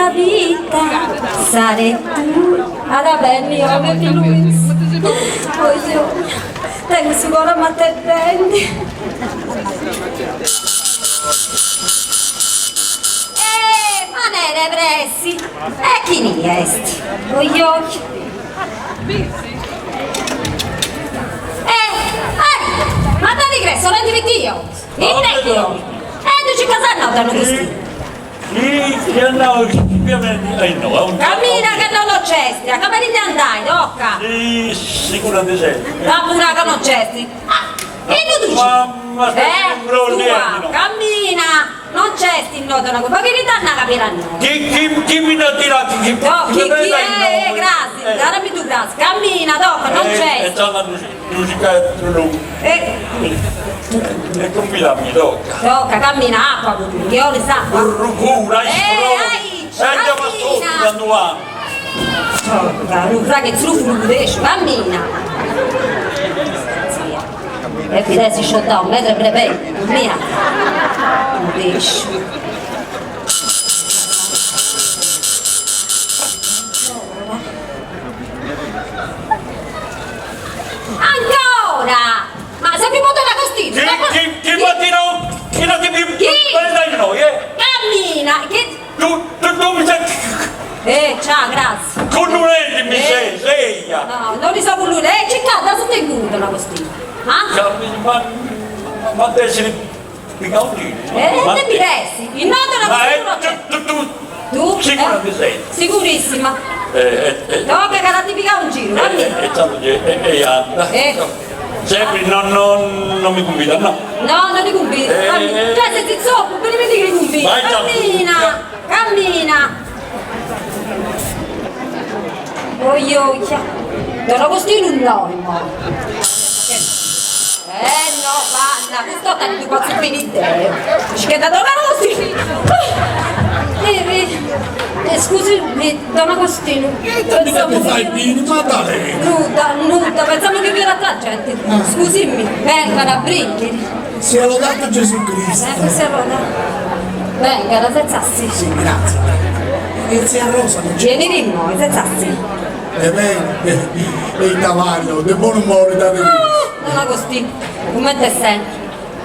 mia vita sarei tu. Adabelli, io avevo lui. Oh, io tengo sicuro a te bene. Manere pressi. E chi ne esti? Oh, io. Ma da regresso, non ti io. Il vecchio. Tu ci casano da così. Sì, andavo ovviamente. No, cammina che non lo cesti, a come ti andai, tocca. Sì, sicuramente sei. La pura che non cesti. E tu dici? Mamma, tua, cammina, non cesti in noto, ma che ritorna a capire a noi. Chi mi dà tirato? Chi è? Grazie, dammi tu grazie. Cammina, tocca, non cesti. E c'è la musica lunga. E confidami, tocca. Tocca, cammina, acqua, che io le sa. Rucura, andiamo a sotto, quando va. Tocca, non fra che zrufu, cammina. E qui adesso shutdown, mentre prepari, mia. Non riesci. Ancora! Ma sei più moto da Costituzione? Chi mattina? Chi non ti più? Chi? Dai noi, Cammina! Che... Tu mi sei... ciao, grazie. Con l'unente mi sei. No, non li so con lui. Città, da sotto in gudo la Costituzione. Ma adesso mica un giro. Te mi resti? Il nodo la Costituzione. Tu? Sicura di sei? Sicurissima. No, che ratifica un giro, E anda. Sempre non mi convida, no? No, non li convido. Cioè, se ti zoppo, per me che li convido. Cammina. Oioia. Don Agostino no. No, parla, questo è il tuo finitero. Che da Don Agostino. Scusi, Don Agostino. Che fai il minimo, dai? Nuda, pensiamo che vi era la gente. Scusimi, vengano a brindisi. Sia lodato Gesù Cristo. Sia lodato. Vengano, sezzassi. Sì, grazie. E zia Rosa non c'è. Vieni di noi, sezzassi. E bene, e il cavallo, di buon umore da vedere. Don Agostino, come te senti?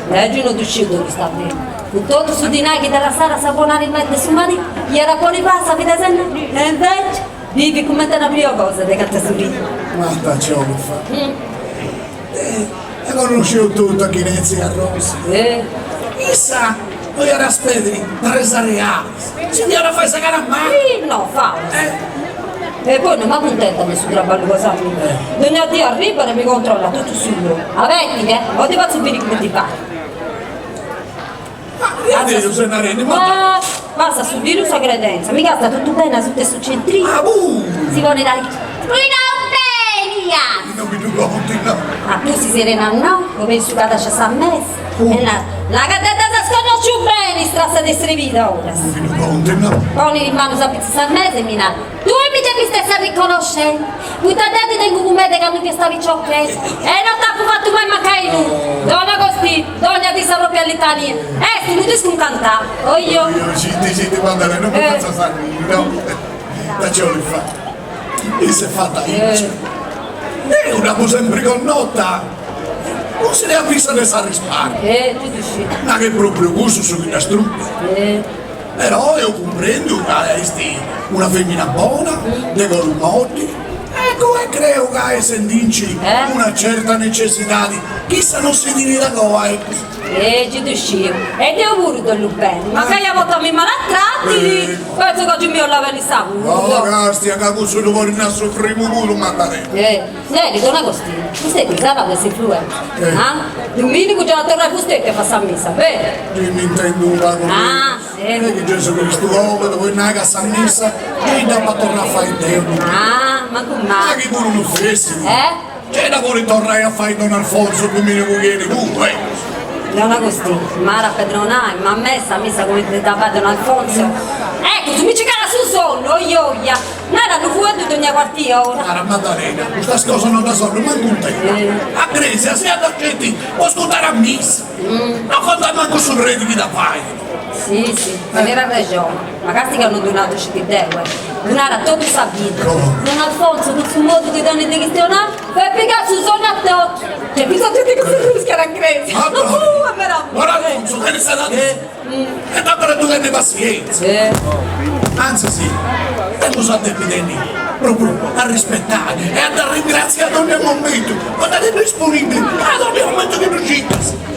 Oggi non ti uscito che sta bene. Tutto su di noi che dalla sera sa buonare in mezzo su mani, gli era fuori passa, mi sento? E invece, vivi come te la prima cosa di carte su lì. Guarda ciò che fa. E conoscevo tutto chi ne zia Rosa. Chissà, noi era aspetti, Teresa Reale. Signora fai sagare a me? No, fa. E poi non mi accontenta di questo traballo cosa. Ogni addio arriva e mi controlla tutto subito. Avvetti, o ti faccio bene come ti fa. Io sono arena, ma... Basta subire la credenza, mica sta tutto bene su questo centrino. Si vuole dare... Non mi do conti, no. Tu si serena no? Come il suo cata c'è sa messa. La cadetta si sconosce bene in strada di strevita ora. Non mi do conti, no. Poi in mano sa pizza a mese, mina. Tu mi devi stessa riconoscere. Questa dati tengo come te che mi stavi ciocchetti. E non t'ha fatto mai mancare nu. Donna Costi, donna di sa proprio all'Italia. Tu non ti sconcantare. O io. Io ci mandare, non mi faccio sangue, no. Da ciò li fa. E si è fatta io. È una cosa sempre connota. Non se ne ha vista ne sa risparmio. Tu dici. Ma che proprio gusto su una strutta. Però io comprendo che è una femmina buona, dei volumoti. Ecco e creo che sentirci una certa necessità di chissà non si dirà cosa. Ci dici. E ti auguro del bene. Ma che io voto a mi malattratti. Penso che oggi mi ho lavato il sapore. No, casti, anche questo lo vuole a soffrire un mandare. Lei, Don Agostino, tu sei qui, sarà questa influenza? Il minico già la terra fustetta e fa a messa, vero? Io mi intendo una cosa. Non è che Gesù Cristo vuole, dove non è che a messa, e dopo torna a fare il Dio. Ma come? Ma che pure non fessi. C'è da pure tornare a fare Don Alfonso, il minico viene tu, Don Agostino, Mara Pedronai, ma a messa come ti da Don Alfonso. Ecco, tu mi ci cara sul sonno, ioia. Noi erano fuori di ogni quartiere ora. Cara Maddalena, questa cosa non da solo, ma con te. A Grecia, se ad accetti, può ascoltare a missa. Non conta manco sul re di da fai. Sì, ma era ragione. Ma casti che hanno donato ci ti devo. Donare a tutta la vita. Don Alfonso, con suo modo di donne di cristiana, fai piegare su zona a tocco. Cioè, bisogna che queste rusche erano cresi. Ora Alfonso, che ne stai dando? E dopo tu hai pazienza. Anzi sì, e tu state vedendo proprio a rispettare e a ringraziare ad ogni momento. Guardate disponibili ad ogni momento che uscite.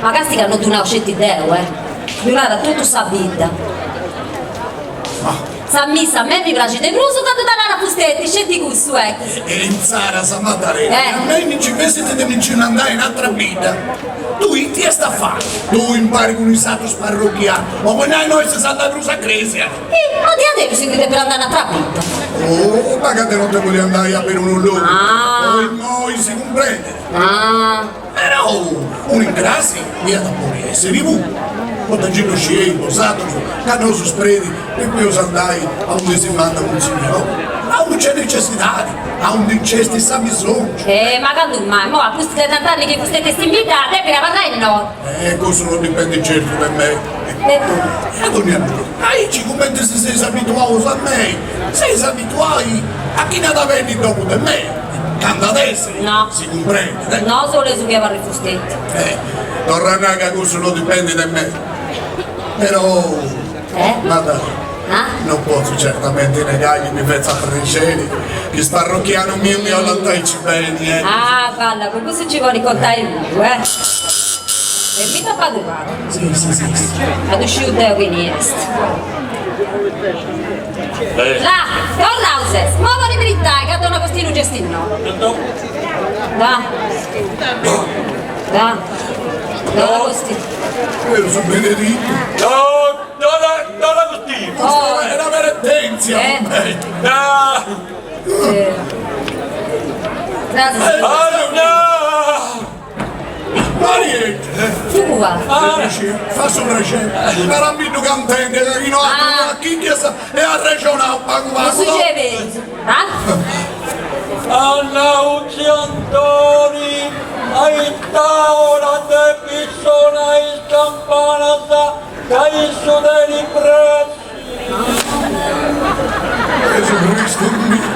Ma casti che hanno donato certi deo, donare a tutta la vita. Sa missa, a me mi piace di bruso quando dà la fustetti, c'è di gusto, ecco. E in Sara Samatarena, a me mi ci pensi che devi andare in altra vita. Tu ti sta a fare, tu impari con i status parrocchiali, ma poi noi si sa da brusa cresia. Ma di adesso si crede per andare in altra vita. Oh, ma che te non te vuoi andare a per un loro? Poi noi si comprende. Però un ingrassi, via da poi essere vivo. Quando giro scemo, saturo, canoso spredi, e poi io andai a un si manda un signore. A un c'è necessità, a un incesti sa bisogno. Ma quando mai? Mo a questi Natali che queste invitate, per avere no. Questo non dipende certo da me. E tu? Ad ogni anno, ci commenti se sei abituato a me, sei abituato a chi ne ha da venire dopo di me. Canta adesso, no. Si comprende. No, solo su che va a fustetti. Torranaga questo non dipende da me. Però, guarda, non posso certamente negare che mi pensa a Francesco, che parrocchiano mio mi allontanci bene. Guarda, per questo ci vuoi ricordare il mondo, E mi sta paduvando. Sì. Ad uscire da Winiest. Là, con l'auses, ma vuoi verità, che ha una costina un gestino? Da. Io sono Benedetto. Non la costina. È una vertenzia. Marietta. Tu va. Fa sopracere. Per ambito cantante, che non ha chi e ha regionato. Ma succede? Annauzi Antoni, aiuta ora te persona in campanata, dai su dei prezzi. Gesù Cristo mio.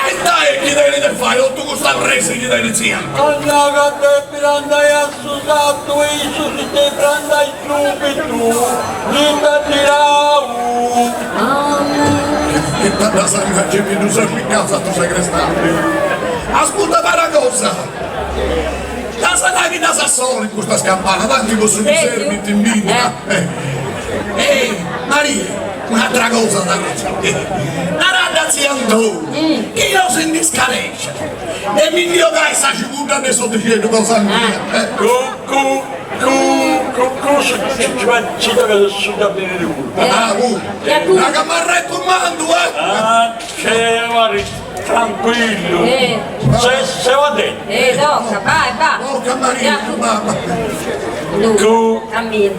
E dai, chi devi fare? O tu questa presa chi devi zia? Annaga te prendai a susato e su si te prendai subito, li te tirau. E tanta sangue che mi usa in casa tu sei crestante. Ascolta una cosa. La sangue da Sassolo in questa scampana, tanti posso servi ti invito. Maria, un'altra cosa da dire. La ragazza Antoni, che io si indiscaresce. E mi dio che sta sicura adesso dicendo cosa mia. Ci deve da bere uno. La camarretta comando, C'è tranquillo. Se va dentro. Tocca, vai. Porca Maria, mamma. Cammina,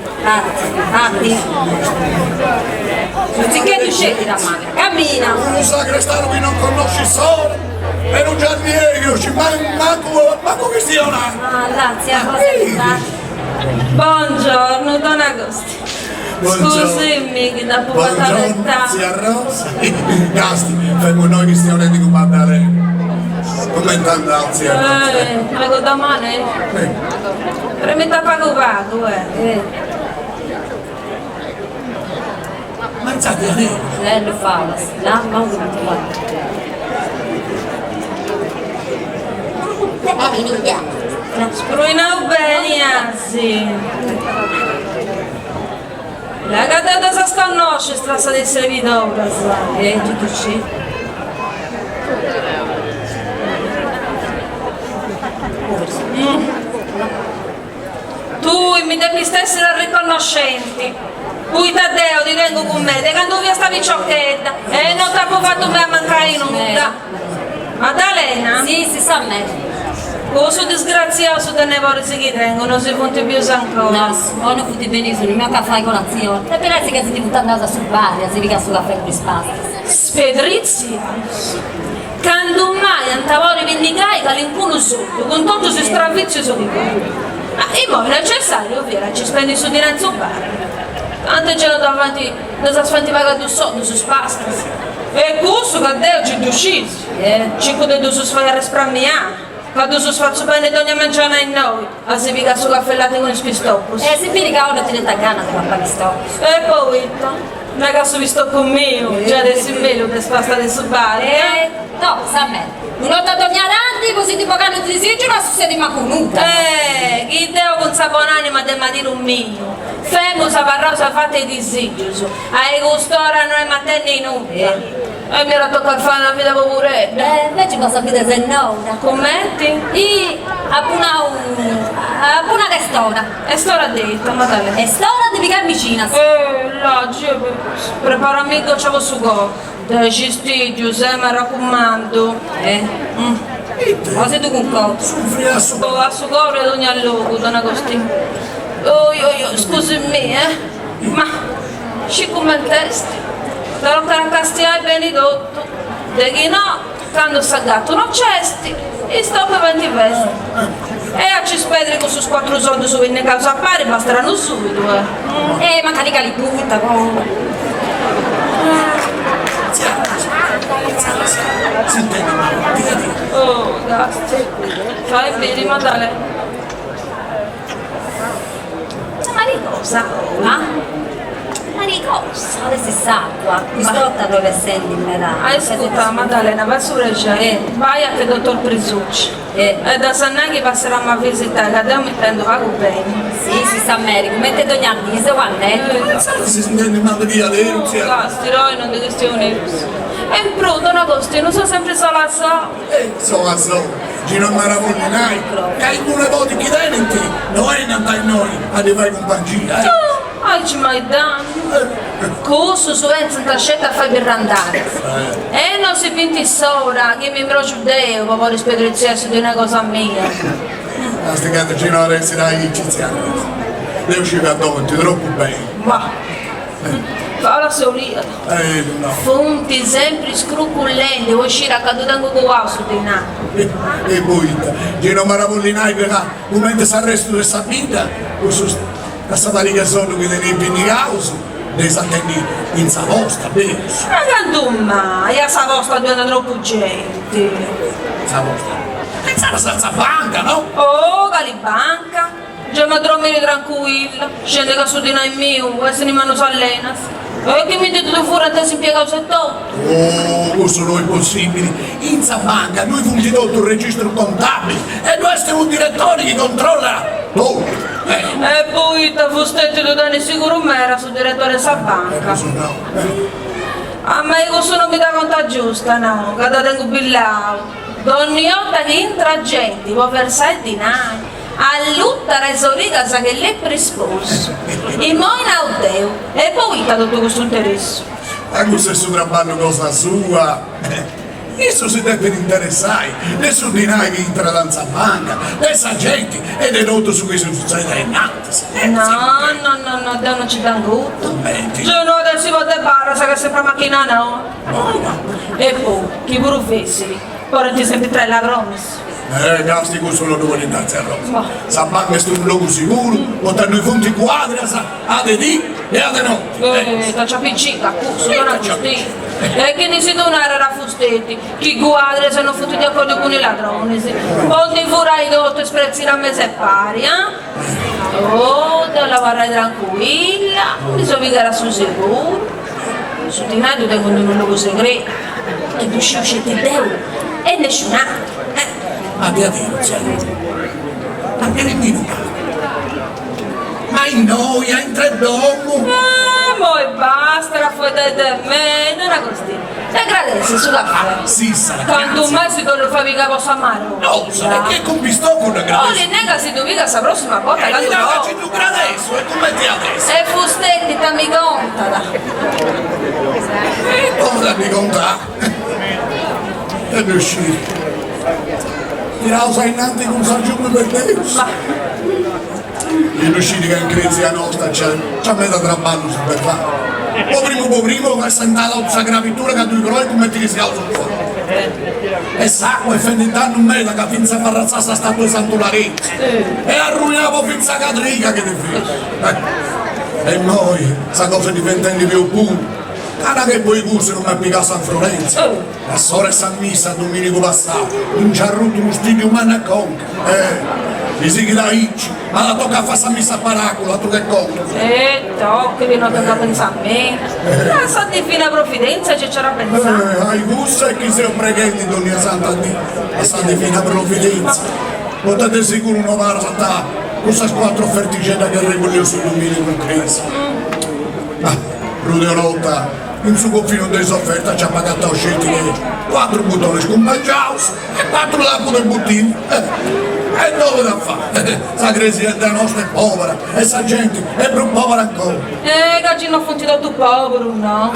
parti. Anziché tu scendi da macchina, cammina. Un sacrestano che non conosci solo. E un giardiniere, ci manco che sia una. Grazie, cosa buongiorno, Don Agosti. Scusami che da poco Buongiorno, zia Rosa. Gasti, fermo noi che stiamo di comandare. Come andrà, zia Rosa? Prego da mane? Premetta pagovato, Mazzate a lei. Lo fa, là, ma un Spruinau bene, anzi. La catata si sconosce, strassa di servitore, tu ci. Tu mi devi essere riconoscenti. Poi Taddeo ti vengo con me, te quando via stavi ciocchetta e non ti ha fatto me a mancare in nulla. Maddalena? Sì, si sa me. Questo disgraziato teneva ore che tengono, non si punti più ancora. No, non futti benissimo, non mi fai colazione. E per essere che si diventa andata sul bar, si mica sul caffè con gli spasti. Spedrizzi. Quando mai antavori vendicai che l'incuno sotto, con tutto si stravizio su di qua. E poi è necessario, ovvero, ci spendi su dinanzi un bar. Tanto c'era davanti, non si fanti pagare un soldo su spasti. E questo che Dio ci riuscisi. Ci potete su sfagare sprammiare. Quando si faccio bene ogni mangiana in noi, a se mica su caffellate con il spistoppo. Se vedi che ora ti detta gana di papà che sto. E poi, non è che su stoppo mio, già adesso in meno che spasta adesso bari. No, sa a me. Non ti torni avanti, così tipo che non ti disigi, ma su sei macunuta. Chi Dio con sa buon'anima del matino un mio. Femo sa parrosa fatta e disigios. Ai gustora non è materna inutile. E mi era toccato fare una vita popuretta. Invece cosa sapete se no? Commenti? E appena che stora. E sto la detta, ma dai. E stora di picar vicina. Là, prepara amico c'avevo su go. Ci stiglio, mi raccomando. Cosa tu con cosa? Soffri a su. A su corre ad ogni allogo, Don Agostino. Scusami, ma ci come il testi? Però caracastiai benedotto. De chi no, quando sta gatto non cesti, e sto per 20 vesti. E a ci spedere con su 4 soldi su in causa a pari, basteranno subito, Ma carica li butta, Sentendo male, Oh, grazie. Fai bene, Maddalena. Ma di cosa? Ma di cosa? Adesso sa qua, quest'otta dove senti in metà. Ascolta, Maddalena, vai su Reggiano, vai a che dottor Prisucci. E da Sannaghi passeranno a visitare, che devo mettendo vago bene. Sì, si sta a America, mette ogni anno, quando è? si sente male via l'eruzia. Castiroi, non di questione. E in pro, Don Agostino, sono sempre sola a so. Gino Maravollinai, che alcune volte chi tenenti, non è nata in noi, arrivai compagnia, Ci mai danno. Questo su Enzo Tascetta fai per andare. E non si pinti sopra, che mi imbrocio Deo, per poi rispedire di una cosa mia. La stigata Gino Arenzi dai egiziani. Le usciva addotti, troppo bene. Ma, fa la solita. No. Fonti sempre scrupolenti, vuoi uscire a caduta con qua su di là. E poi, Gino Maravollinai, che come si arresto di questa vita, la stata lì che sono che ne impegni causa, ne attendi in Savosta, bene. Ma quanto mai? A Savosta diventa troppo gente. Savosta. Pensavo senza banca, no? Oh, Calibanca. Già mi dormire tranquilla. Scende che su di noi mio, e se ne manno s'allena. E che mi dite tu fuori a te si impiega un settore? Oh, questo non è possibile. In banca noi funziona tutto il registro contabile e noi siamo un direttore che controlla tutto. E poi ti fustetti tu dai sicuro me era sul direttore della banca. A me questo non mi dà conta giusta, no, che da tengo billato. Ogni volta che entra gente, può versare il denaro. All'utta resolita sa che lei risposto. E poi naudeo. E poi da tutto questo interesse. Ma questo è il suo traballo cosa sua. Isso si deve interessare. Nessun dinai che entra da banca, questa gente ed è noto su questo succede in No, Dio non ci dà tutto. Giorno adesso vado a barra, sa che sempre macchina no. E poi, chi professori, ora ti senti tre ladrones. Gastico solo due innanzi a Roma. Sa banca è un luogo sicuro, potranno i fonti quadri, a di e a no. C'è piccina, sono giustino. E che ne si donare a fustetti, chi guarda se non fottuti d'accordo con i ladroni. Ogni furai dotto sprezzi la mese pari, Oh, devo lavorare tranquilla, mi sono vigare sul sicuro. Su di noi tengo un luogo segreto, e tu uscite Deo e nessun altro. Abbia Dio, abbia nemmeno ma in noia, in tre domo. Poi basta, la fuori da me, non è così. Ti agradezco su caffè. Sì, sarà. Quando mai si torna a fare mica posso amare? No, sarà che con pistocco una Oh, grazie. le nega si doviga la prossima volta, E quando ti no. faccio tu adesso, e come ti adesso? E fustetti, dammi conta. Come dammi conta? E uscire. tirausa innanzi con sa giù per Deus. Ma Gli usciti che in crisi a nostra c'è mezza traballo su per fare. Povrimo, che è sentata questa gravitura che tu croi come ti si alza fuori. E sacco e fenditano un meta che finza a farrazzare sta statua di Santo Larizzo. E arruinavo finza Catrica che ti fece. E noi, sta cosa diventa di più puro. Cara che poi i cursi non mi applica a San Florenzo. La sorella San Missa Domenico passato, non ci ha rotto uno studio umano a conca. Mi si da Icci, ma la tocca a fare San Missa a Paracola, tu che conta? tocca di non tocca pensare a me. La sa di fine provvidenza ci c'era pensare. Ai gusti e chi se lo preghetti, Donna Santa Dio, la sa di fine provvidenza. Potete sicuro non va a saltare queste 4 offerticette che regolano su Domenico in crisi. Ma, Rudeolotta, in suo confino di sofferta ci ha pagato scelti che 4 buttoni scompaggiaus e 4 lapo del bottino. E dove da fare? Sa crisi della nostra è povera e sa gente è più povera ancora. Che non funti tu povero, no?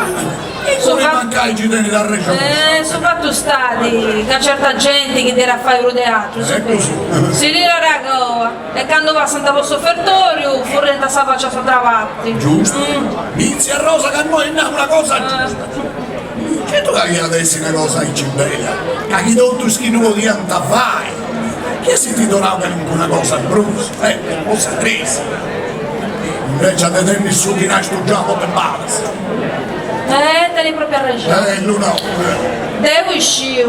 E come manca i cittadini della regione? Sono fatto stati che certa gente che dirà fare il teatro, si tira la goa e quando va a Santa Posto Offertorio, Forrenta sa faccia sua travatti. Giusto? Inizia Rosa che a noi è una cosa giusta. Che tu che adesso una cosa in cimbella? Che chi tu schino di antafai? Che si ti donava una cosa brutta? Cosa crisi? Invece a te nessuno che nasce già a te basta. Tieni proprio ragione. Lui no. Devo uscire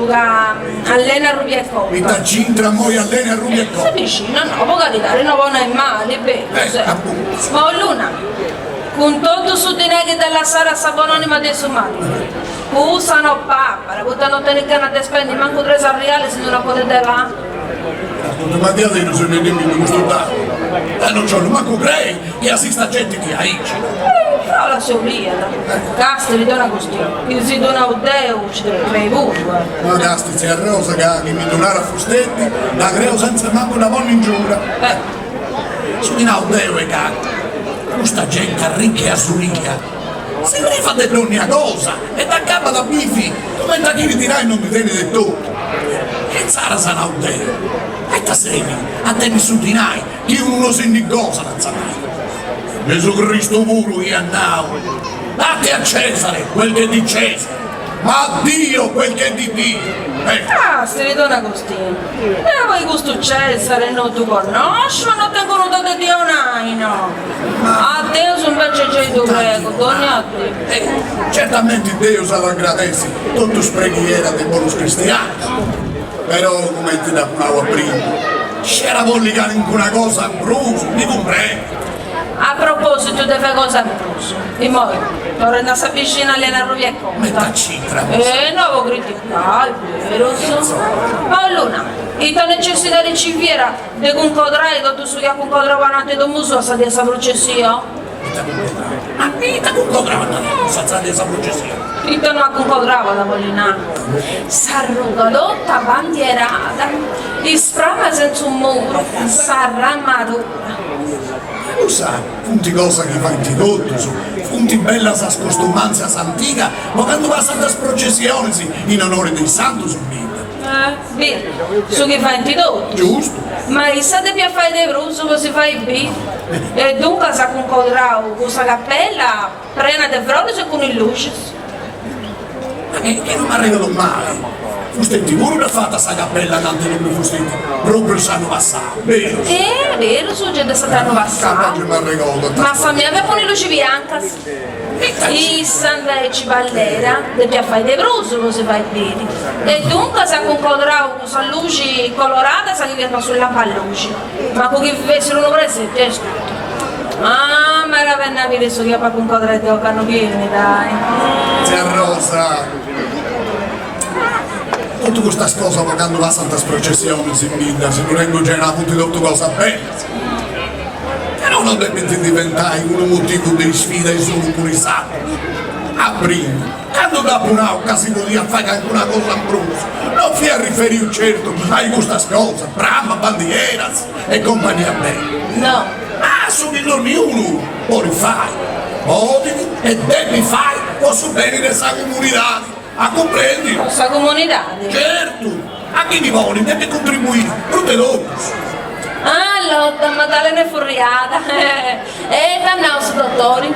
allena Rubia e Coppa. Mi t'accintra moi allena a Rubia e Se Coppa. vicino, no, può capitare, non buona e male, bene. Appunto. Ma Luna, con tutto su di neghi della Sara Sabononima dei Sumari, usano papera, buttano tenere canna di spendi, manco 3 reali se non la potete là. Tutte mattinate non sono nemmeno in questo dato. E non c'ho manco crei che assista gente che ha Icci. Però la sobrieta, casta li dona così, che si dona un deo, ci deve crei pure. Ma casti zia Rosa che mi donare a fustetti, la creo senza manco una buona ingiura. Su di Naudeo e cacca. Questa gente ricca e assuricchia. Se ne fa di ogni cosa e da capo da bifi, come da chi dirai non mi tieni del tutto. Che zara sa Naudeo? E ta semi, a te nessuno di nai, chi uno si indigosa la zanai. Gesù Cristo puro io andavo. Date a Cesare quel che è di Cesare, ma a Dio quel che è di Dio. Se li dona così. E poi questo Cesare non tu conosci, ma non ti conosco di Dio no. A Dio sono invece Gesù prego, donna a te. Certamente Dio sa aggradece tutto spreghiera dei buoni cristiani. Però come ti da una prima, c'era vollicare in una cosa brutta, mi comprendo. A proposito di fare cosa brusa, e poi, torna a avvicina allena Rubia e Coppa. Metà cifra. Non lo criticare, vero? Ma Luna, e la necessità di civiera di concodrai che tu sugli a concodravano da muso sa di essa processio? Ma vita con codravano, senza di essa processione. E non a concodrava da Molinano. S'arruga lotta bandierata, e sprama senza un muro, sarà madura. Lo sa, funti cosa che fa in tutto, funti bella sa scostumanza santica, ma quando va a santa processione in onore dei santi su vita. Bene, su che fai in tutto? Giusto? Ma chissà di più fai di bruso così fai bene. E dunque sa concodrao questa cappella, prena di frode con il luce. Che non mi arrivato male. Fustetti pure una fatta sta cappella tanto non mi fustetti, proprio sanno passato, vero? Vero, su gente stanno passando. Capace mi arrivato. Ma sa mi aveva con le luci bianche. E invece ballera, devi fare dei brusi così fai bene. E dunque se concodrao questa luce colorata sa che viene sulla luce. Ma con chi fessero uno presetto è scritto. Ah, ma era per capire su che per concodrare ti hanno pieni, dai. Zia Rosa. Tutte queste cose quando va a Santa Processione si invita, se non vengo già tutti tutte cose belle. Però non deve diventare un motivo di sfida e solo purisato. A prima, quando dopo un'occasione di fare anche una cosa brutta, non vi a riferire certo a queste cose, brama, bandieras e compagnia bella. No. Ma su di ognuno può rifare, potevi e devi fare, posso bene questa comunità. A comprendi? Questa comunità. Certo, a chi mi vuole, ne che contribuire, tutte loro. Allora, Maddalena è furriata. E danno su dottori.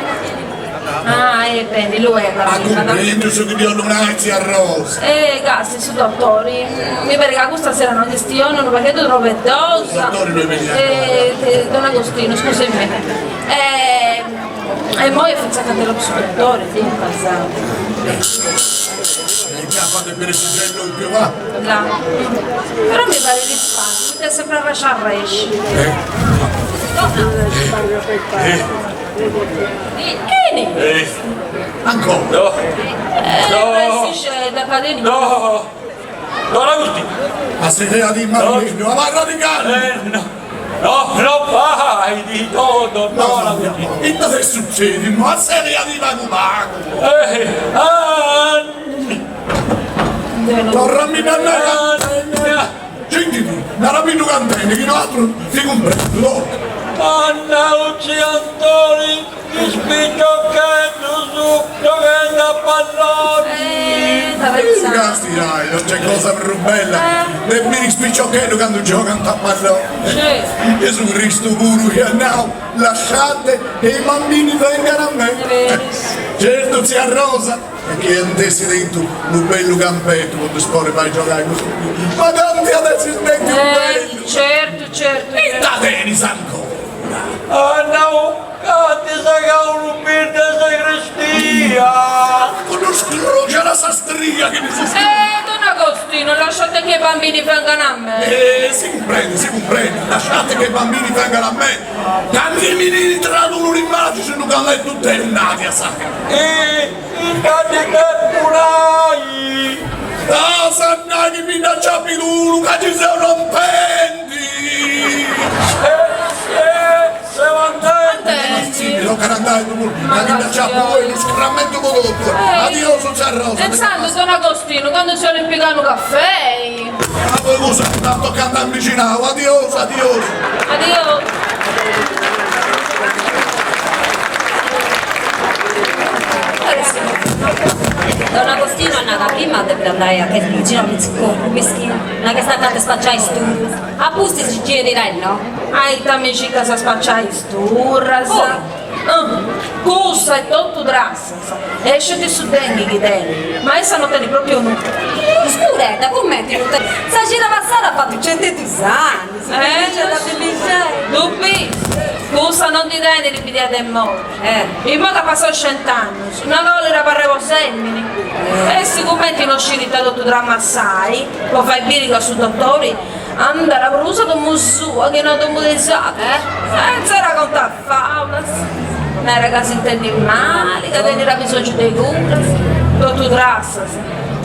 Ah, bene, lui è Ma comprendo su che Dio non ha a Rosa. Cazzo, su dottori. Mi pare che questa sera non gestiono un pacchetto troppo dosa. Dottori noi vediamo. Don Agostino, scusami. E poi è fissata dello dottore, sì, passato. Il capo del peresigello in più va. Là. Però mi pare di spazio, mi deve sempre arrasciare resci. Vieni! Ancora. No, Presti da cadere. no, Don Agostino. Ma sei idea di Marino, ma va radicale. No, vai di todo, Don No, Agostino. e cosa succede? Ma sei idea di Magumago. Non ramminare. Sentiti, non ramminare cantante, che altro ti comprendo. Anna Ucci Antoni, ti spicciochetto su, dove a parlare. Casti dai, non c'è cosa più bella. E mi rispicciochetto quando giocano a pallone. Gesù Cristo pure che no, lasciate che i bambini vengano a me. Certo zia Rosa, e che andessi dentro un bello campetto quando scuole vai a giocare così. Ma tanti adesso smetti un bello. Certo. E da tenis ancora. No, ti sei un birra sagrestia. Conosco il Roger la sastria che mi si Don Agostino, lasciate che i bambini vengano a me. si comprende, lasciate che i bambini vengano a me. Tanti i menini tradono l'immagine se non hanno tutte nati a sa. E i cani che purai. Ah, sanna che mi dà più che ci siamo rompenti. Se vantendi. Sì, lo carandai tu, ma che mi dà poi lo scrammetto prodotto. Addio, zia Rosa. Pensando, Don Agostino, quando si vuole impiegare un caffè. Ma poi cosa sta toccando a avvicinare? Addio. Addio. Don Agostino è nata prima di andare a che vicino al Mizzicone, mischino, non è che sta tanto spacciare stu. A pusti si girerai, no? Ai tamici che si spacciai sturras. Cussa e tutto drassa. Esce su denti che denti. Ma essa non tiene proprio nulla. Scuretta, commenti tutte. Sa girava Sara ha fatto 102 anni, si dice da bellissima. Dubbi. Cussa non ti denti di pidia del mondo. In modo che passò 100 anni. Una collera parrevo semini. E sicuramente non scirita tutto dramma assai. Lo fai birica su dottori. Andare a brusa da musua che non ti mutisate. Senza raccontare faulas. Non era che si intendi male, che tenere bisogno dei cura. Tutto drassa.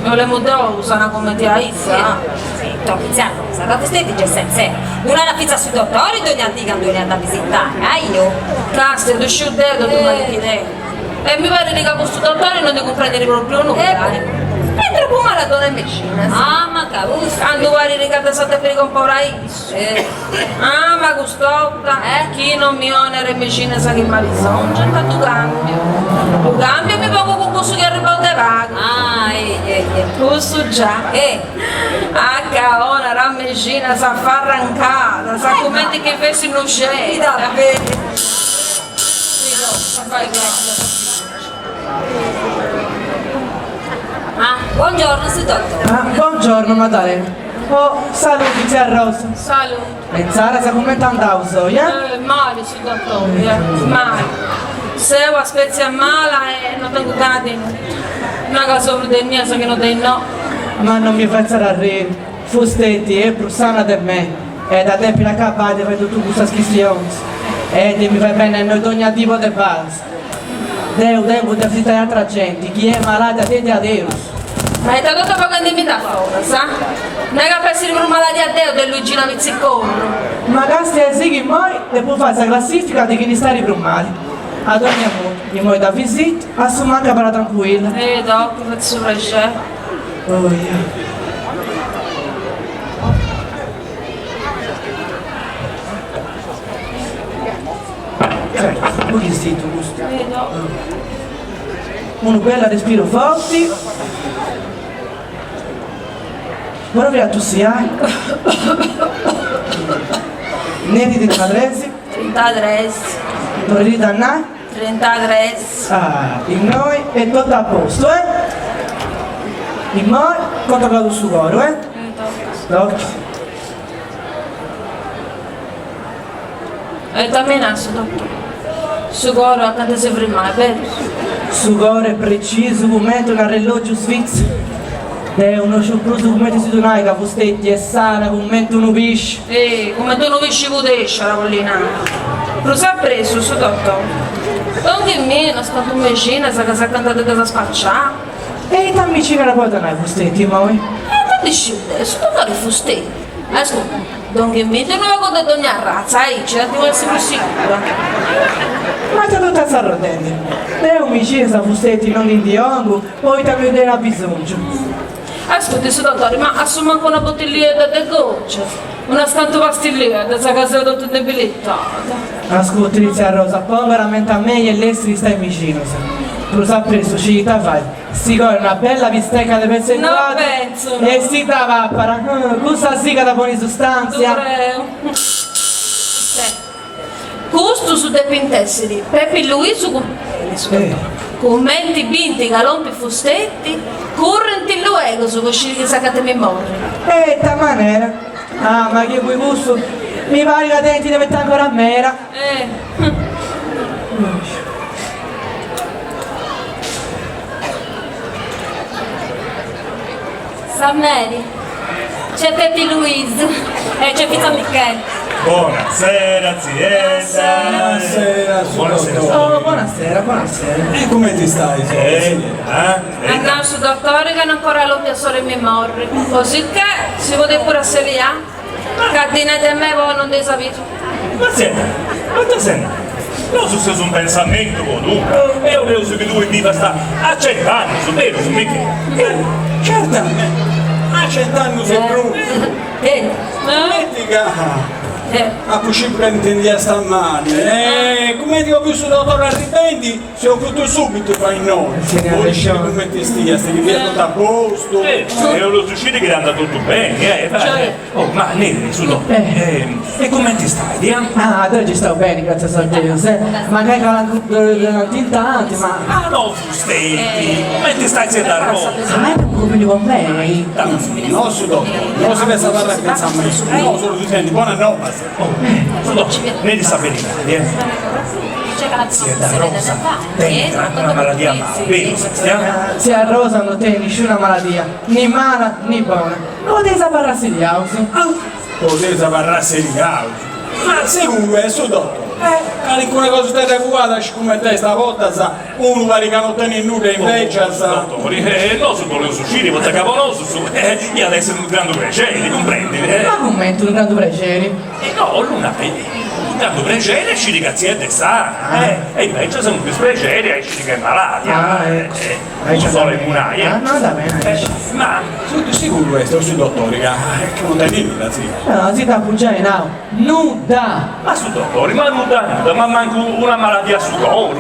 Non le mudò, usano come ti hai Zitto, zia Rosa, da questi dice senza. Non era pizza sui dottori, dove antica non è da visitare, io. Casti, tu sciudeto, tu non ti dai. E mi pare che questo dottore non ti comprendere proprio nulla. È troppo male donna medicina. Ah, ma cavolo. Ando guardi che da sotto per comprare Ah, ma quest'opta, chi non mi onera in medicina sa che mi ha bisogno, c'è tanto cambio. Tu cambio mi pongo con questo che arriva da vago. Ah, Questo già. A caona, la medicina sa far arrancata, sa come che fessi non scende. Fai buongiorno, su dottore. Buongiorno Maddalena. Oh, saluti zia Rosa. Salute. E Zara sta commentando a usoia? Male su dottore, male. Se io spezia male e non tengo ganas di una cosa del mio so che non tengo no. Ma non mi faccia ridere. Fustetti e brussana di me. E da tempi la capate vedo tu questa schissione. E mi fai bene noi ogni tipo di base. Devo visitare altra gente. Chi è malato attenti a Dio. Ma è stato poco che mi dà paura, sa? Non è che pensi per un malato a Dio del Luigino Mizzicono. Ma casti e sì che poi e può fare la classifica di chi ne sta ribrumali. Ad ogni modo, io voglio da visita, assumo anche per la tranquilla. Dopo, faccio piacere. Oh, yeah. Certo, pure zitto questo. Uno bello respiro forti. Proprio tu sia. Neri di Madresi, 33, Torri Danna. 33. Ah, in noi è tutto a posto, eh? In noi controllato su coro, eh? Occhio. E también naso, dottore. Sugoro a tante sempre mai, vero? Su coro è preciso come un orologio svizzero. È uno sciopruso come ti si donai, che fustetti è sana, come tu non visci. Come tu non visci putescia la collina. Lo sa preso, su dottore. Non che me, nascosto un vicino, sa che si è cantata da spacciare. E dammi cica la porta noi fustetti, moi. Non dici adesso, dottore fustetti. Ascolta, non che me, te non avevo detto ogni razza, ci la devo essere più sicura. Ma c'è tutta sta rodente. È un vicino, sa fustetti non in diongo, poi ti vedere a bisogno. Ascolti, su dottore, ma assuma anche una bottiglietta di goccia. Una scanto pastiglietta, sa che sei tutta debilittata. Ascolta, Lizia Rosa, poi veramente a me e l'estri stai vicino, sa. Tu sa preso, ci ta fai. Si corre una bella bistecca di pezzi Non penso, no. e si ta vappara. Questa sì che da buone sostanze. Questo su dei pintesseri, Pepi Luiso commenti binti, galompi fustetti, correnti luego su cosci che sacate memoria. E ta maniera. Ah, ma che vuoi gusto? Mi pare che denti deve mettere ancora a mera. San Mary, c'è Pepi Luiz e c'è Pizza Michele. Buonasera zietta. Buonasera, Oh, buonasera, buonasera. E come ti stai? Andiamo su dottore che non ancora lo piacere in memoria. Così che si vuole pure a Selia, cattina di me voi non devi sapere. Ma senta, ma te senti? Non so se è un pensamento o dunque, e io penso che tu in vita sta a 100 anni, su vero, su Michele. 100 anni? A 100 anni sei brutto. Metti che a cui prendi a stamane. Come ti ho visto dottore Arribendi, si è occupato subito qua in noi. Vuoi dire come ti stia, stai vivendo da posto. E lo succede che è andato tutto bene, Oh, ma Neri, su e come ti stai, dia? Ah, oggi sto bene, grazie a Dio. Magari in tanti, ma... Ah no, fustetti, come ti stai zia da rosa? Ma non compagno con me. No, su dottore, non si pensa a parlare a pensare a me. No, solo ti senti, buona notte. No, Neri sa bene, zia da rosa, dentro una malattia male, vero, stiamo? Zia Rosa non tiene nessuna malattia, né mala né buona. Non devi sapersi di house. Potete parlarsi di causa. Ma sicuro è su dottore. Alcune cose state adeguate come te stavolta sa, uno pare che non tiene nulla invece sa. Dottori, non su quello succede, ma caponoso su, io adesso è un grande piacere, comprendi? Ma commento un grande piacere. No, Luna, un grande piacere ci dica zia è sana, e invece sono più piaceri e ci dica è malata, non solo in munaia. No, va bene. Ma, Sono sicuro questo su dottore, che non tiene nulla, sì. No, si sta fuggendo, no. Nuda. ma su dottori, ma non da nulla, ma manco una malattia su coro,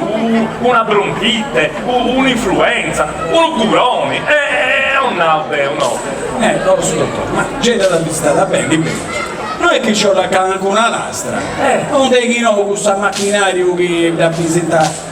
una bronchite, un'influenza, un curone, un no. No, su dottore, ma gente da vista da bene. Non è che c'ho la canna con una lastra. Non è che no, questo macchinario che da visitare.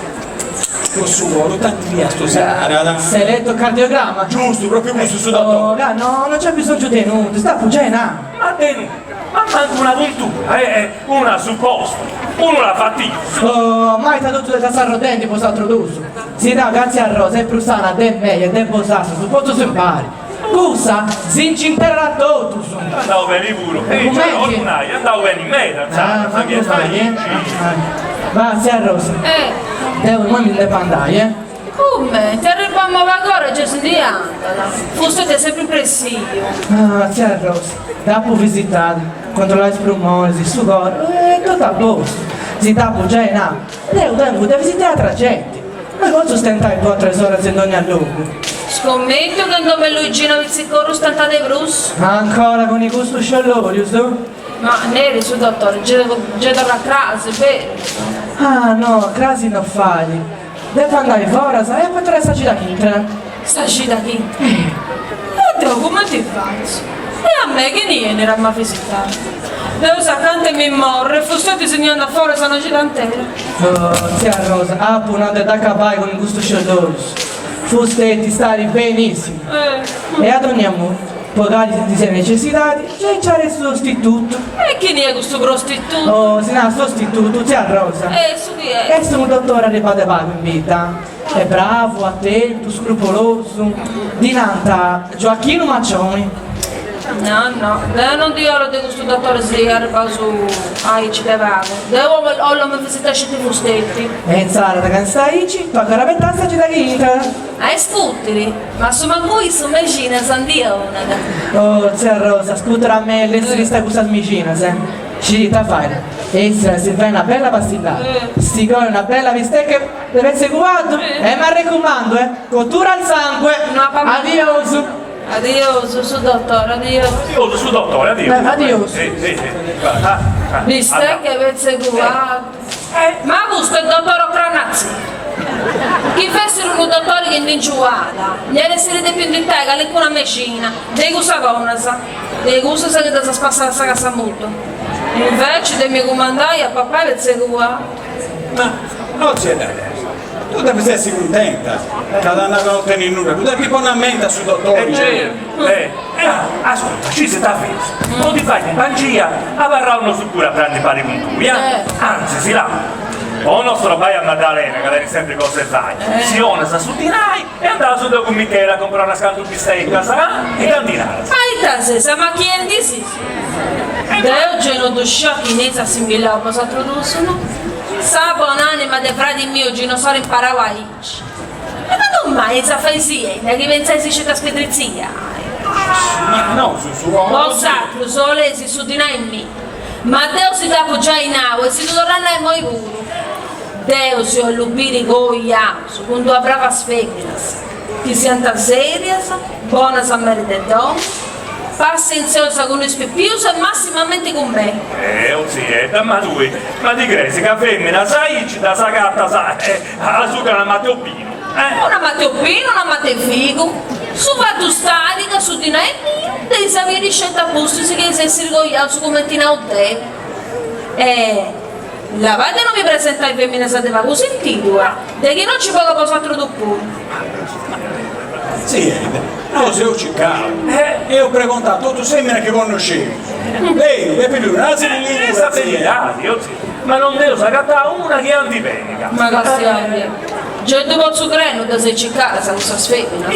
Questo vuole, tanti via sto sera. Sei letto il cardiogramma? Giusto, proprio questo su Oh, dottore. no, non c'è bisogno di nudo, sta fuggendo. Ma bene, ma manco una puntura, una supposta, uno la fatica. Oh, mai ti ha detto di tassare rodenti per altro d'uso. Si dà grazie a Rosa e Prusana, de meglio, de bosato, su posto si impari. Cusa, si incinterrà tutto. Andavo bene pure, andavo bene in meta, Ah, ma che sta lì. va, sia Rosa. Devo non mi andare, Come? Ti arriviamo ancora, Gesù di Andala. Foste sempre presidio. Ah, sia Rosa. Dopo visitare, controllare i promossi, su coro, tutto a posto. Si dà già in acqua. Devo visitare altra gente. Ma non sostentare 2 o 3 ore se non è a lungo. Scommetto che dove Luigino il sicuro stanta de Bruce. Ancora con i gusti sciolori, giusto? Ma neri su dottore, già da crasi, vero? Ah no, crasi non fai. Devo andare fuori, sai, e potrei starci da chi? Stai da chi? E tu come ti fai? E a me che niente era ma visitare. Devo sapere mi morre, fosse disegnando fuori sono gigantera. Oh, zia Rosa, appo non da capai con il gusto scelloso. Fustetti stare benissimo. E ad ogni amore, pagare di sei necessitati, c'è il sostituto. E chi ne è questo prostituto? Oh, se no, sostituto, zia Rosa. Su chi è? Questo è un dottore arrivato in vita. È bravo, attento, scrupoloso. Dinanta Gioacchino Maccioni. No, non dico di questo dottore si arriva su aici che vago. Devo mi visitare i fustetti. E in sala da cansaici, tocca la metà ci da ghita. Hai sputteri, ma sono voi sono vicina sandiona. Oh, zia Rosa, scusa a me, l'essere sta questa smicina, se. Ci da fare. Essa si fa una bella pastillata. Si come una bella bistecca, deve essere cubato. E mi raccomando, cottura al sangue. No, papà. Addio. Addio, su dottore, addio. Addio, su dottore, addio. Addio. Sì. Bistecca avesse cubato. Ma questo è il dottore Cranazzi. Chi fossero un dottore che non giuada, gli essere di più di te, che è una mecina, dei gusta conasa, dei gusta che ti spassa la casa molto. Invece dei miei comandai a papà avesse cubato. Ma non c'è da adesso. Tu devi essere contenta, che da una volta in nulla, tu devi fare una mente sul dottore. Ascolta, ci si sta fissa. Non ti fai in pancia, avrà uno sicuro a prendere pari con tu, anzi si lava. O nostro bai a Maddalena, che lei sempre cose fai. Si onesa su di noi e andava su con Michela a comprare una scantu bistecca, e cantinare. Aita se sa ma chi è di sì? Da oggi non do sciocchi né sa similare cosa traducono. Sa buon'anima dei frati miei oggi non sono in Paraguay. Ma non mai sa fai siena che pensi c'è da spedrizia. Ma no, su Lo sacro, solesi su di noi in me. Ma Deo si dà già in acqua e si torna ai moi puro. Deo si allubiri goia, secondo la brava sfegnas. Che sianta seria, buona sa merita don, pazienziosa con i speppiusi e massimamente con me. Ma lui, ma di Gresi, che femmina, sai, ci da sa gatta, sai, alla succa una Matteo Pino. Una Matteo Pino, una Matteo Figo, su fatto starica, su di noi mio, devi sapere scelta a posto, si che si rigogliato su come ti la vada non mi presenta il femmina sa deva così sentito, di che non ci può posare dopo. Sì, no, se io cercavo. E ho preguntato, tu sei che conoscevi. Lei, è più una ma non devo sagattare una che è antipenica. Ma che già dopo il greno da sei cercata, sa questa sfemmina.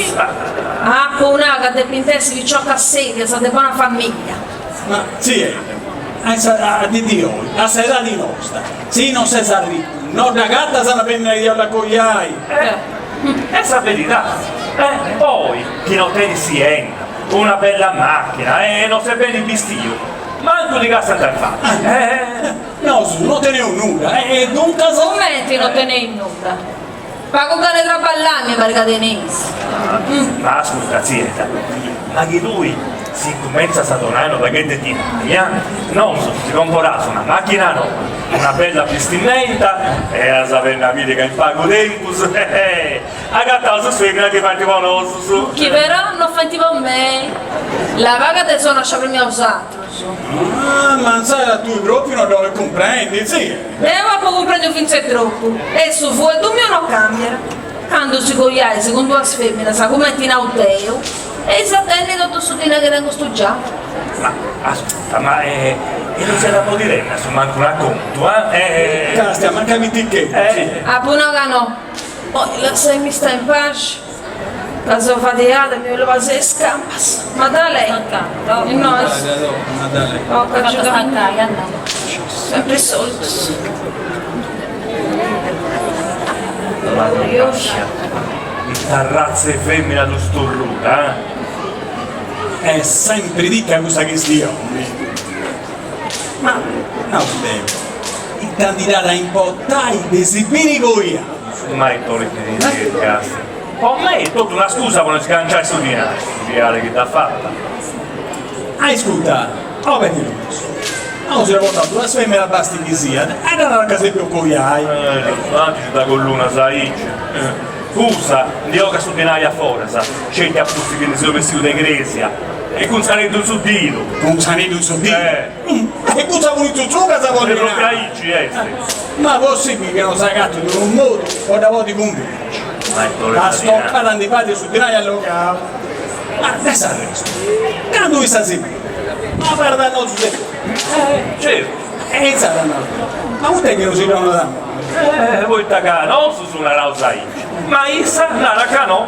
Ah, una che te pintessi di ciò che sedia, sa di buona famiglia. Ma sì, di Dio, la sera di nostra. Sì, non sei ricco. Non da gatta sa la penna di alla cogliai. Essa verità. Poi, chi non tiene siena, una bella macchina, e non sei bene il vestito. Manco di casa andare fatto. No, non te ne ho nulla. E dunque commenti non te ne hai nulla. Pago cane traballami per cadenesi. Ma ascolta, zietta, ma che lui si comincia a donare da che ti non si comprerà una macchina no, una bella vestimenta e a sapere una vita che in pago tempus a gatta su femmina che fa tipo su chi però non fa tipo me la vaga te sono a prima usato ma sai tu proprio non lo comprendi sì ma poi comprendo fin se troppo e su fu e tu mio non cambia quando si cogliai secondo la femmina sa come ti nauteo e i satelliti tutto su di là che ne costo già. Ma ascolta, ma e non se la può dire, ma sono manco un racconto, Castia, manca mi ticchetti. Ah, poi no. Poi la sei mi sta in pace. La sono faticata, mi volevo fare scampas. Ma da lei? No, Da lei. ho cacciato sempre solito. Questa razza e femmina di sturruta, È sempre dica questa questione. Ma no, devo. Il candidato in pottai di Sibiricoia. mai torni di dire, cazzo. Per me è tutta una scusa per non sganciare su di noi, studiare che t'ha fatta. Ascolta, vedi lui. Non si è portato la femmina basti che sia, e andare a casa più cogliai. Oggi da con l'una, sai? Scusa, di oca su di noi a fuori, sa? C'è che appusti che ne sono vestito di Grecia. E con sarebbe un suddito. Un sanino sottile. E cosa vuoi tu casa Per vuoi lo dire? caici, Ma possibile che non sai gatto di un modo o da voi di convinci? Ma è La stoccata antipatico su di noi allora. Ma adesso adesso. Quando vi sta sempre? Ma guarda non su te. Certo. E saranno. Ma vuoi che non si danno da me? Voi taccare, non su una rausa ma issa, la cano,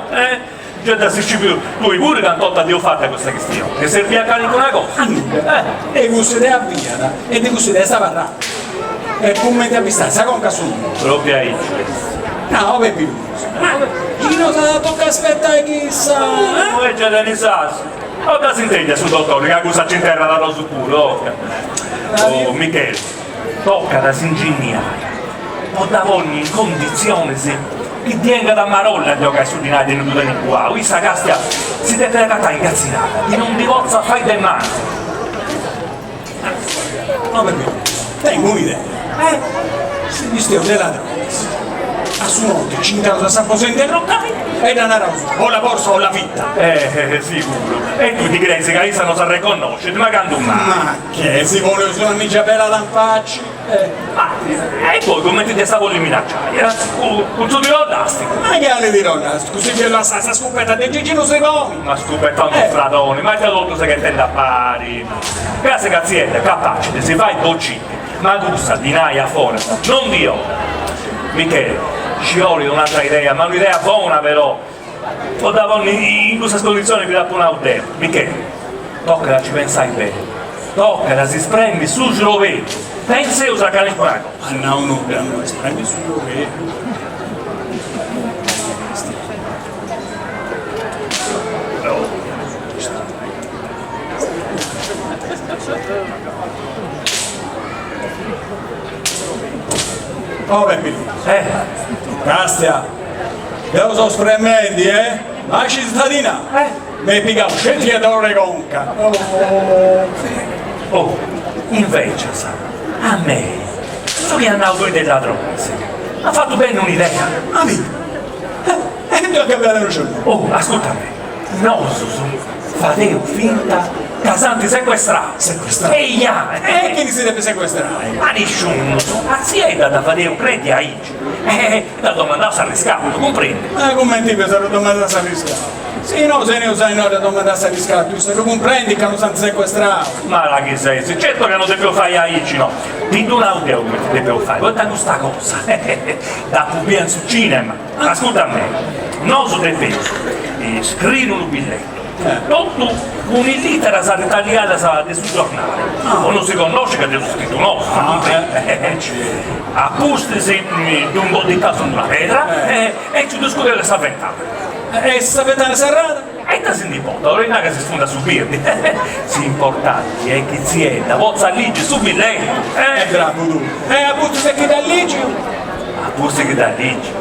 già da si più, lui pure che hanno Dio fatta questa questione, che serve a cani con una cosa. E gusto di avviata e di gusto di sta parlando. E come ti ha visto? Sa con caso? Proprio ahí. No, vabbè più. Chi non sa tocca aspettare chissà. Poi già da risarsi. O da sentire su dottore, che cosa ci interra da rosa puro. Oh, Michele, tocca da si ingegnare. O da ogni condizione se chi tenga da marolla a giocare su di noi di tutti qua. Questa castia si deve recata incazzinata. Di non divorza fai del male. Vabbè più. Tengo un'idea. Se mi stiamo della droga. A suo notte ci intanto sta posendo in roccai e da una rosa. O la borsa o la fitta. Sicuro. E tu ti credi che Isa non sa riconoscere, ma canto un male. Ma che si vuole usare amica bella lampacci? E poi come ti stavo lì minacciare? Un suo pilotastico. Ma che le dirò? Scusi che la stessa scopetta di Gigino Segoni. Ma scopettando stradoni, ma ti ho detto che te da pari. Grazie cazziette, capace, si fa i bocci, ma gusta di naia fuori, non Dio. Michele, ci vuole un'altra idea, ma un'idea buona però. O da in questa condizione vi dà una idea. Michele, tocca da ci pensai bene. Tocca da si sprendi su giovedì. Pensa e usa cane qua. Ah no, no, non esprimi su dove. Oh, Peppi. Castia. Io sono sprementi, Ma ci cittadina. Mi pica scetti e d'ore conca. Oh, invece, sa, a me, so che andavo voi della droga, ha fatto bene un'idea. Amico. E tu che avete ragione. Oh, ascolta me, no, fatevo finta casanti sequestrati. Sequestrati? Eia, E chi si deve sequestrare? ma nessuno, azienda da fatevo credi a Igi. Da domandare a riscatto, comprendi? Ma come ti pensi domanda a riscatto? Sì, no, se ne usai no da domanda a riscatto, tu se lo comprendi che non sono sequestrato. Ma la che sei? Certo che non devo fare a Igi, no. Ti do un audio come ti devo fare, guarda questa cosa. Da pubblicare su cinema. Ascolta a me, non so te penso, scrivi un biglietto. Tutto un'illitera sarà tagliata sul giornale. O non si conosce che c'è scritto nostro. A pustisi di un po' di caso in una pedra e ci discute le saventane. E sapete serrata? E da si nipote, non è che si sfonda su birdi. Si importanti è che si è, da vostra legge su biglietto. Bravo tu. E appunto se chi da legge? A pustisi da legge.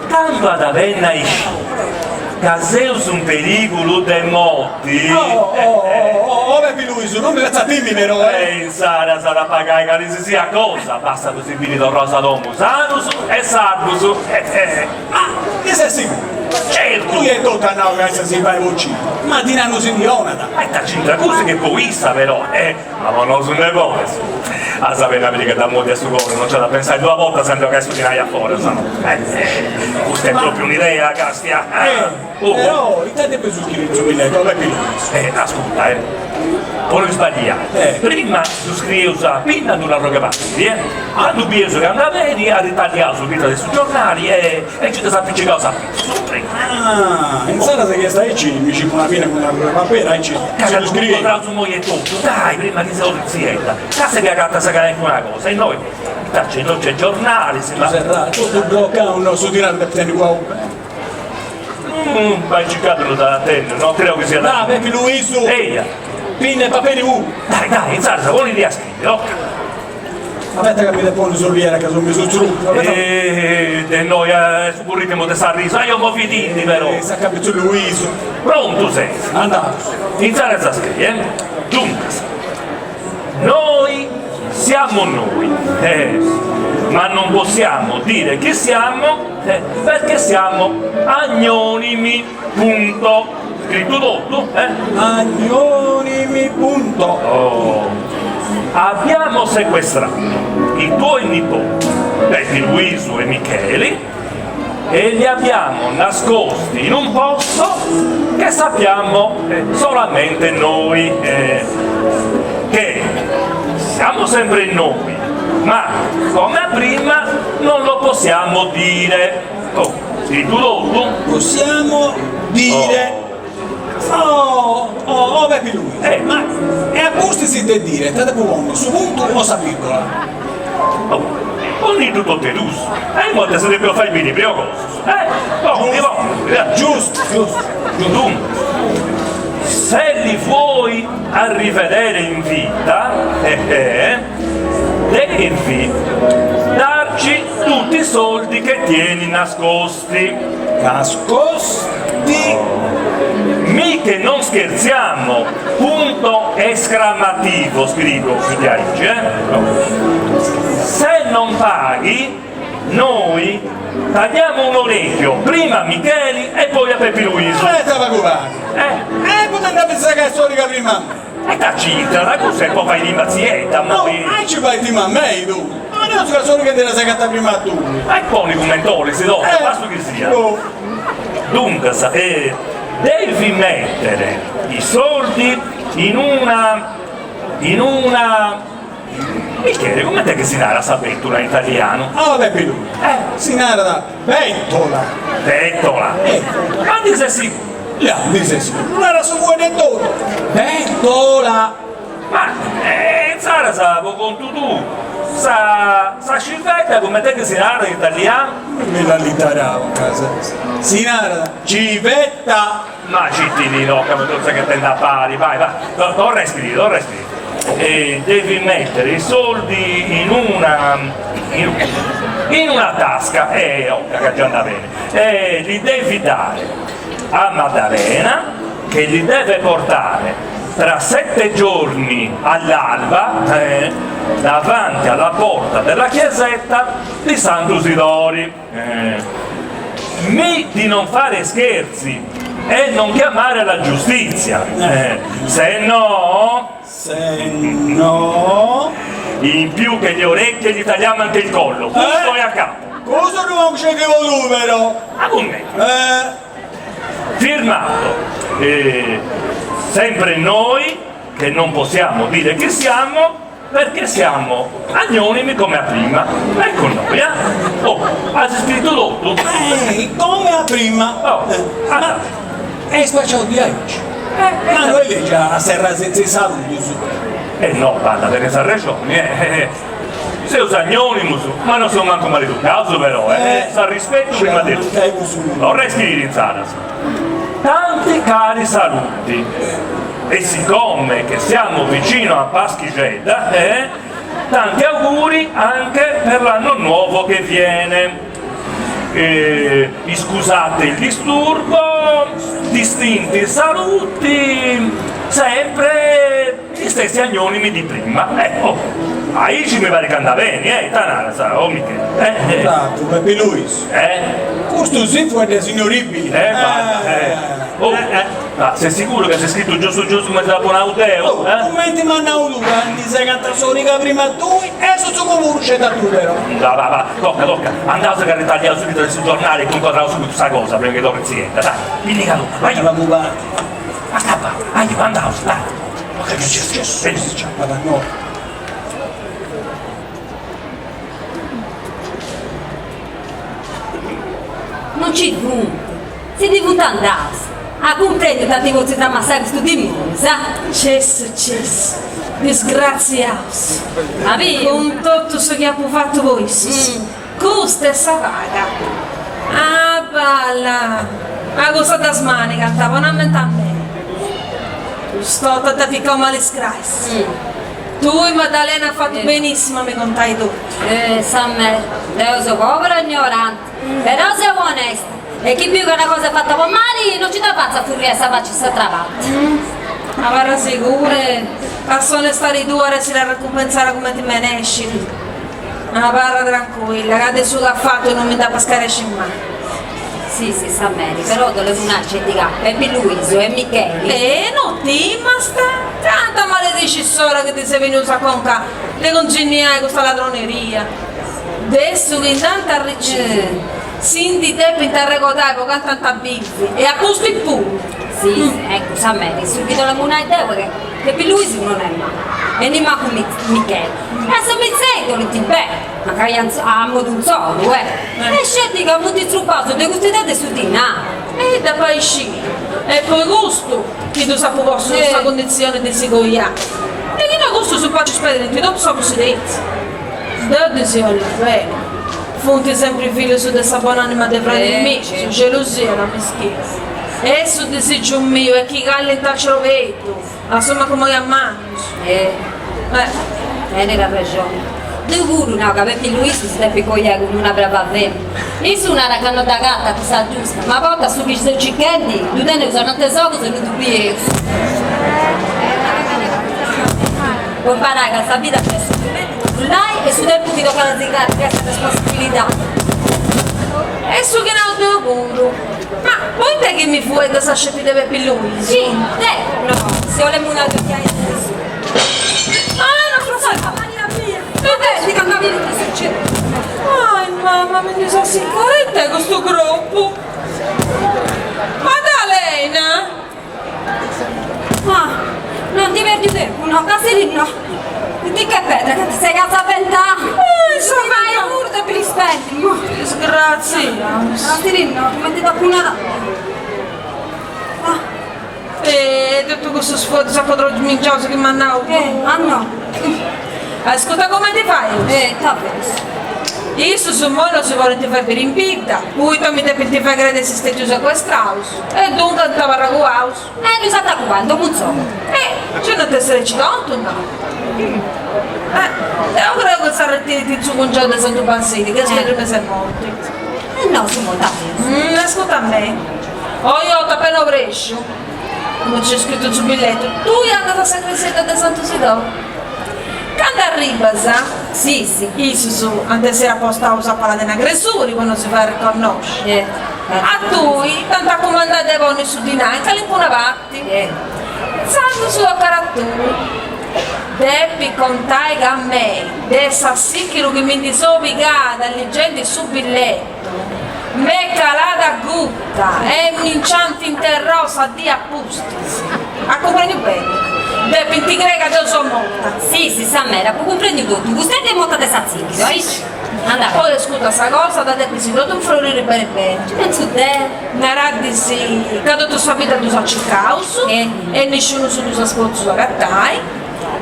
Tanto ad avenna isci. Caseus un pericolo dei morti. Peppi Luiso, non mi faccia dimmi però, Sara sarà pagare che sia cosa, basta così finito Rosa Domus, Anus e Sardus. Che sei sicuro? Certo! Lui è tutta una casa si fa i vocini, ma di nanno si dionata. E da cinta cose che poissa però, ma non sono le cose. A sapere che da molti a sto cuore non c'è da pensare due volte sempre che su di naia fuori, no? Questa è proprio un'idea, Castia. Però, intanto è preso scritto su biglietto, Peppi Luiso. Ascolta, poi sbagliare. Prima tu scrivi la pinna di una roga partita, quando penso che andava bene, a ritagliare sul video dei suoi giornali e ci ti sa appiccicare cosa. In sala se che stai mi ci una pina con una papera e ci Cagano lo un scrivi. po' su moglie e tutto, dai, prima che sei zietta. Casa che a carta sa che una cosa, e noi, non c'è giornali, si va. Tutto blocca uno su tirare del tenni qua. Vai giocatelo da attendere, non credo che sia da. Dai, Peppi Luiso! Eia, Pinne e paperi U! dai, in salsa, buona idea scrivere, ok? Aspetta che mi depongo sull'iera che sono messo giù. E noi su ritmo di sta risa, io mi fidini però. Sa capito Luiso. Pronto sei? Andato. Iniziare a scrivere, Dunque, noi siamo noi, ma non possiamo dire che siamo perché siamo agnonimi, punto. scritto tutto, Agnonimi punto. Oh. Abbiamo sequestrato i tuoi nipoti, Pepi, Luiso e Micheli, e li abbiamo nascosti in un posto che sappiamo solamente noi, che siamo sempre noi, ma come prima non lo possiamo dire. Oh, scritto tutto? Possiamo dire... Oh, Pepi lui. Ma e a posti si deve dire, tate buono, su punto o sa virgola? Ogni tutto te russo. E molte se devono fare i bini prima cosa. Giusto. Dunque, se li vuoi a rivedere in vita, devi darci tutti i soldi che tieni nascosti. Nascosti? Mica non scherziamo, punto esclamativo, scrivo qui di oggi, Se non paghi, noi tagliamo un orecchio, prima a Micheli e poi a Pepi Luiso. Stava cubano. Potete pensare che è storica prima. E da cinta, da cosa e poi fai l'impazienta, No, poi... ma ci fai prima a me, tu. Ma non si fa solo che te la sei catta prima a tu. E poi i commentori si dopo, basta che sia. No. Dunque, devi mettere i soldi in una... Michele, come te che si narra sta bettola in italiano? Ah, vabbè, per lui. Si narra da bettola. Bettola? Ma dice sì. Dice sì. Non era su vuoi detto. Bettola. Ma, Zara sa, con tu. Sa scivetta come te che si narra in italiano? Me la litaravo a casa. Si narra da civetta. Ma cittini, no, come tu sai che te da pari, vai. Non respiri. E devi mettere i soldi in una tasca, che già anda bene, e li devi dare a Maddalena, che li deve portare tra 7 giorni all'alba davanti alla porta della chiesetta di Sant'Usidori. Di non fare scherzi e non chiamare la giustizia, se no, in più che le orecchie gli tagliamo anche il collo, tutto è a capo. Cosa non c'è che numero? A commento. Firmato. Sempre noi, che non possiamo dire chi siamo, perché siamo agnonimi come a prima. Ecco noi, ha scritto tutto. Come a prima? Ma è spacciato di oggi. Ma noi lei già a serra senza saluti su. No, parla perché sa ragione, Se usa agnonimus, ma non sono manco maleducato però, sa rispetto prima di tutto. Non respiri in Zaras. Tanti cari saluti. E siccome che siamo vicino a Paschigedda, tanti auguri anche per l'anno nuovo che viene. Scusate il disturbo, distinti saluti, sempre gli stessi agnonimi di prima. Aici mi pare che anda bene, Tanara, Michele. Esatto, Pepi Luis. Questo sì fu signoribili. Ma sei sicuro che sei scritto giusto come da Bonauteo? Commenti mannaudu, ti sei cantata storica prima tu e su conosce da tu però. Va, tocca, andate che ritagliamo subito sul giornale e incontriamo subito questa cosa prima che torni zietta, dai, vieni che vai. Ma scappa, andiamo, dai. Ma che c'è? No. Non ci fu, si devuto andare. A comprendere che ti vuoi tramassare questo dimone, sa? Cesso, disgraziato. Capì? Con tutto ciò che ha fatto voi, questa è savata. Ah, balla. Ma cosa da smane cantava, non a me. Sto da ficcare male scrais. Tu e Maddalena ha fatto benissimo, mi contai tu. Samme, io sono povero e ignorante, però siamo onesti. E chi più che una cosa è fatta con male, non ci da pazza furia se faccia sta travata. Ma guarda sicura, passano stare 2 ore si la recompensare come ti menesci. Ma parla tranquilla, che adesso che ha fatto non mi dà pescare in mano. Sì, sa meri, però delle munacce di Peppi Luiso e Micheli. Non ti, ma sta. Tanta maledici sola che ti sei venuta con ca. Le congegnai questa ladroneria. Adesso che tanta ricetta. Sindi te pinta recordare poco tanta biffi. E a posto il pure. Sì, ecco, sa meri, subito la munaccia che Peppi Luiso non è mai. E ne manco Michele. E se mi sento, ti bene. Ma che a modo un solo, E scendi che ha avuto struppato, le gustate su di là. E da paesci. E poi gusto, che tu sapevo posto in questa condizione di sigoia. E che non gusto su faccio spedere, dopo so possedezza. Dove si vuole bene. Fonti sempre figlio su questa buona anima di fratelli miei, su gelosia, la meschina. E su desigio mio, e chi galla in tal vedo, insomma come a mangi. Hai ragione. Sicuro no, che Peppi Luiso si deve cogliere come una brava femmina. Io sono una canna da gatta che sa giusta, ma a volte subisce i cicchetti, tu ne usano tesoro se non tu piedi. Puoi imparare che questa vita è su lei e su tempo ti tocca la zigare, questa responsabilità. E su che non devo puro. Ma poi te che mi fuori da sascetti di Peppi Luiso? Sì, te, no, se volemo una vecchiaia adesso. Non lo so. Ti cambiavi di che succede? Ai mamma, mi sa sigaretta questo gruppo. Maddalena! Non ti perdi tempo, no, Caserino. Di che pedra, che ti sei casa a vent'anni? Mi vai urda per gli spendi, Disgrazia. Caserino, ti metti dopo una E tutto questo sforzo a quadro minchioso che mi hanno. no. Ascolta come ti fai? T'ha visto. Io su modo si vuole ti fare per impinta, poi tu mi devi fare credere se stai sequestrato. E dunque ti va a house. Non sa da quando, non so. C'è non ti essere citanto, no? Io credo che sarà ti su un giorno di Santo Pansini, che spero che sei morto. No, sono da Ascolta a me. Io ti appena brescio, come c'è scritto sul biglietto, tu hai andato a Sacresetta di Santo Sidò. Quando arriva, Sì. Isso su, anche se era posta a usare paladina aggressori quando si fa riconoscere. A tu, tanta comandante buoni su di noi, che li avanti. Santo suo carattere. Devi contare a me, dessa sicuro che mi disobigata alle gente su biglietto. Me calata gutta, e un inciante interrosa di appustis. A comprendi bene? Devi ti crega che io sono morta. Sì, sa mera, puoi comprendere tutto. Questa è molto desazzicchito, Sì. Poi ascolta sta cosa, da te si deve un florire bene. Penso te. Nara di sì, che tutta sua vita tu sa caos e nessuno su tu sa spozzo da gattai.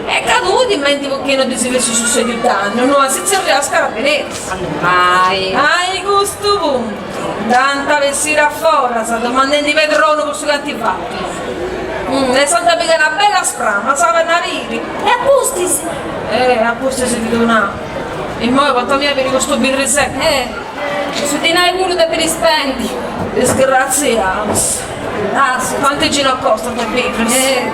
E caduto dimentico che non ti si vede su sedutano, non si riesca a vedere. Mai. Hai questo punto. Tanta vestita fuori, sa domandando di vedrono questo che ti fa. Ne sono da pigliare una bella sprama, sa per narici. E appustisi. Apposta si ti dona. E poi quanto mi per questo birri secco. Su di noi pure per gli spendi. Disgraziato. Quanti giro costa per birri?